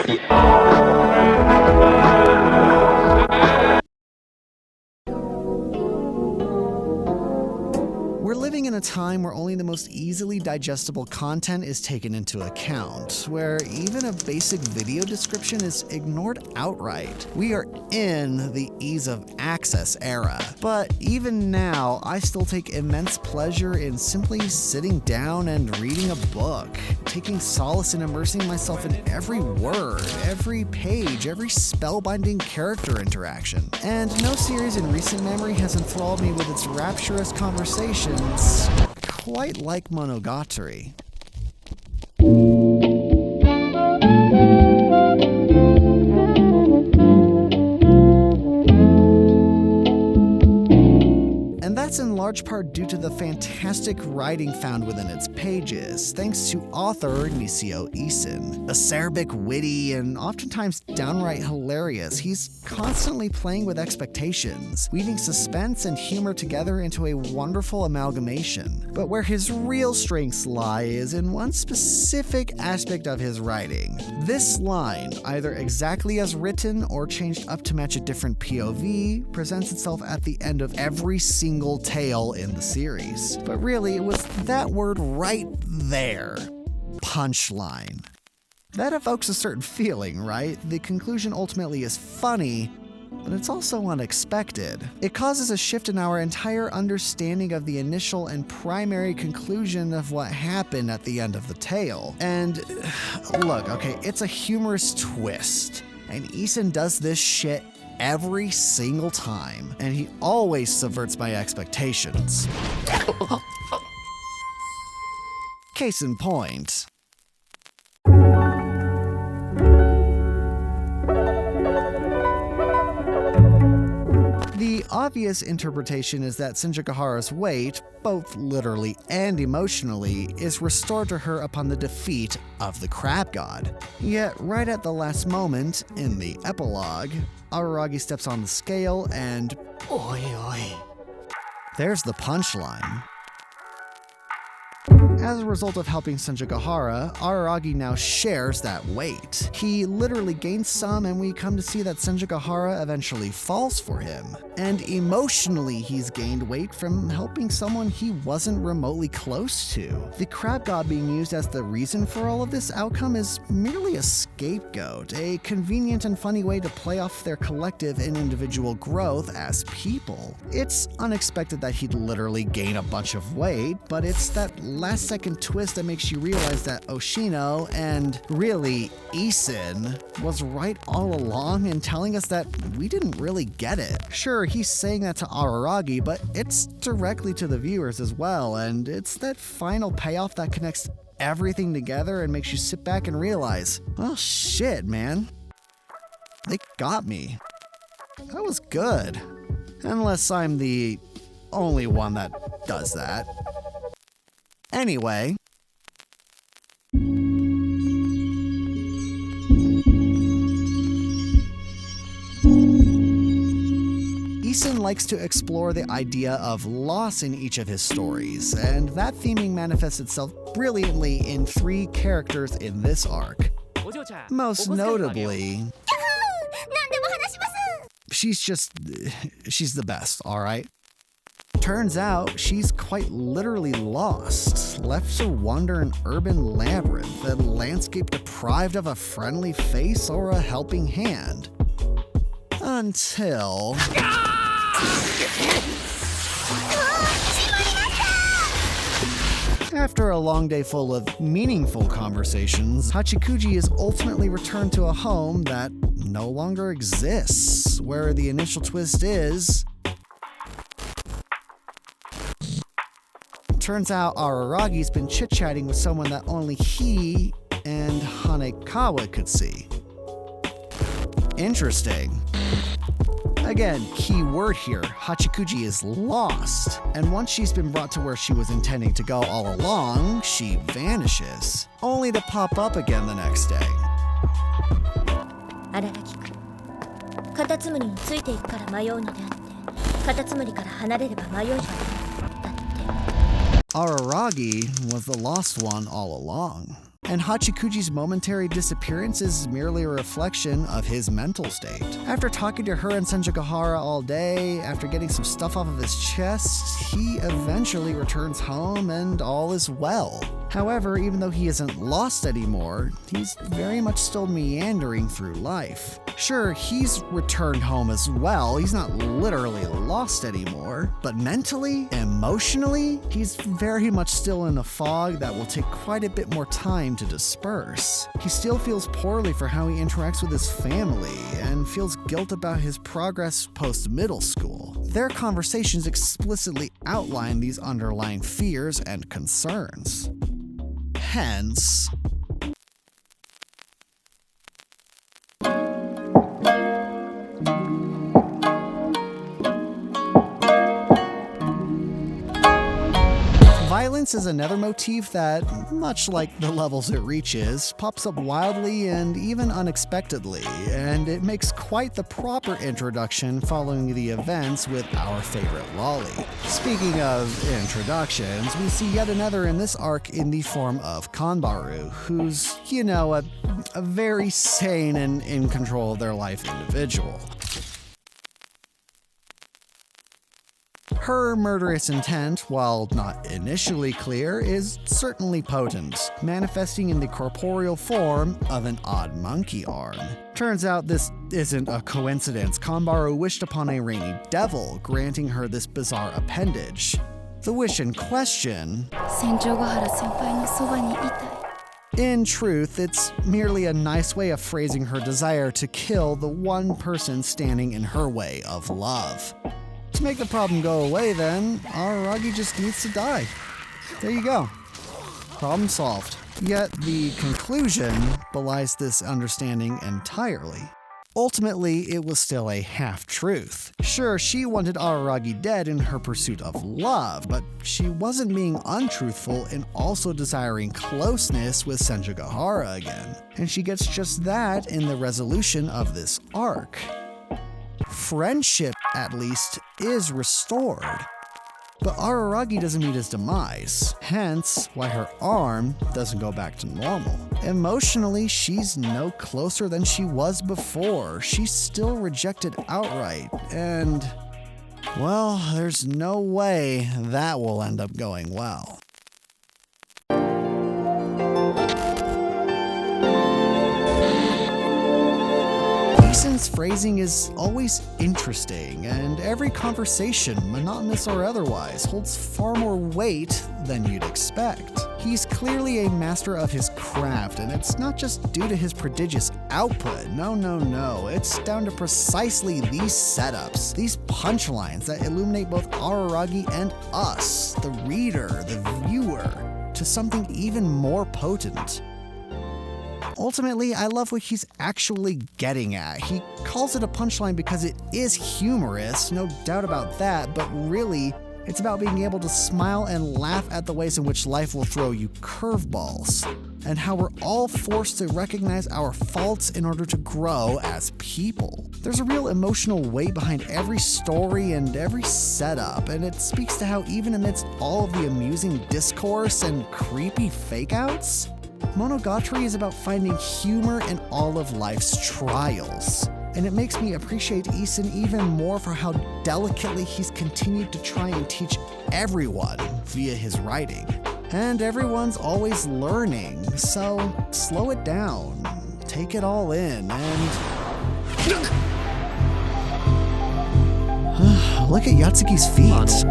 We're living in a time where only the most easily digestible content is taken into account, where even a basic video description is ignored outright. We are in the ease of access era, but even now, I still take immense pleasure in simply sitting down and reading a book, taking solace in immersing myself in every word, every page, every spellbinding character interaction. And no series in recent memory has enthralled me with its rapturous conversations quite like Monogatari. And that's in large part due to the fantastic writing found within its pages, thanks to author NisiOisN. Acerbic, witty, and oftentimes downright hilarious, he's constantly playing with expectations, weaving suspense and humor together into a wonderful amalgamation. But where his real strengths lie is in one specific aspect of his writing. This line, either exactly as written or changed up to match a different POV, presents itself at the end of every single tale in the series. But really, it was that word right there. Punchline. That evokes a certain feeling, right? The conclusion ultimately is funny, but it's also unexpected. It causes a shift in our entire understanding of the initial and primary conclusion of what happened at the end of the tale. And look, okay, it's a humorous twist, and Isen does this shit every single time, and he always subverts my expectations. Case in point. The obvious interpretation is that Senjigahara's weight, both literally and emotionally, is restored to her upon the defeat of the crab god. Yet, right at the last moment, in the epilogue, Araragi steps on the scale and oi oi. There's the punchline. As a result of helping Senjigahara, Araragi now shares that weight. He literally gains some, and we come to see that Senjigahara eventually falls for him. And emotionally, he's gained weight from helping someone he wasn't remotely close to. The crab god being used as the reason for all of this outcome is merely a scapegoat, a convenient and funny way to play off their collective and individual growth as people. It's unexpected that he'd literally gain a bunch of weight, but it's that last second twist that makes you realize that Oshino, and really Isen, was right all along in telling us that we didn't really get it. Sure, he's saying that to Araragi, but it's directly to the viewers as well, and it's that final payoff that connects everything together and makes you sit back and realize, oh shit, man. They got me. That was good. Unless I'm the only one that does that. Anyway, Isen likes to explore the idea of loss in each of his stories, and that theming manifests itself brilliantly in 3 characters in this arc. Most notably, she's the best, alright? Turns out, she's quite literally lost, left to wander an urban labyrinth, a landscape deprived of a friendly face or a helping hand. Until... After a long day full of meaningful conversations, Hachikuji is ultimately returned to a home that no longer exists, where the initial twist is... Turns out Araragi's been chit-chatting with someone that only he and Hanekawa could see. Interesting. Again, key word here, Hachikuji is lost, and once she's been brought to where she was intending to go all along, she vanishes, only to pop up again the next day. Araragi was the lost one all along. and Hachikuji's momentary disappearance is merely a reflection of his mental state. After talking to her and Senjugahara all day, after getting some stuff off of his chest, he eventually returns home and all is well. However, even though he isn't lost anymore, he's very much still meandering through life. Sure, he's returned home as well, he's not literally lost anymore, but mentally, emotionally, he's very much still in a fog that will take quite a bit more time to disperse. He still feels poorly for how he interacts with his family, and feels guilt about his progress post-middle school. Their conversations explicitly outline these underlying fears and concerns. Hence, violence is another motif that, much like the levels it reaches, pops up wildly and even unexpectedly, and it makes quite the proper introduction following the events with our favorite lolly. Speaking of introductions, we see yet another in this arc in the form of Kanbaru, who's, a very sane and in control of their life individual. Her murderous intent, while not initially clear, is certainly potent, manifesting in the corporeal form of an odd monkey arm. Turns out this isn't a coincidence. Kanbaru wished upon a rainy devil, granting her this bizarre appendage. The wish in question, in truth, it's merely a nice way of phrasing her desire to kill the one person standing in her way of love. To make the problem go away, then, Araragi just needs to die. There you go. Problem solved. Yet the conclusion belies this understanding entirely. Ultimately, it was still a half-truth. Sure, she wanted Araragi dead in her pursuit of love, but she wasn't being untruthful in also desiring closeness with Senjugahara again. And she gets just that in the resolution of this arc. Friendship, at least, is restored. But Araragi doesn't meet his demise, hence why her arm doesn't go back to normal. Emotionally, she's no closer than she was before. She's still rejected outright, and, well, there's no way that will end up going well. Ison's phrasing is always interesting, and every conversation, monotonous or otherwise, holds far more weight than you'd expect. He's clearly a master of his craft, and it's not just due to his prodigious output. No. It's down to precisely these setups, these punchlines that illuminate both Araragi and us, the reader, the viewer, to something even more potent. Ultimately, I love what he's actually getting at. He calls it a punchline because it is humorous, no doubt about that, but really, it's about being able to smile and laugh at the ways in which life will throw you curveballs, and how we're all forced to recognize our faults in order to grow as people. There's a real emotional weight behind every story and every setup, and it speaks to how even amidst all of the amusing discourse and creepy fake-outs, Monogatari is about finding humor in all of life's trials. And it makes me appreciate Ison even more for how delicately he's continued to try and teach everyone via his writing. And everyone's always learning, so slow it down, take it all in, and... Look at Yatsuki's feet.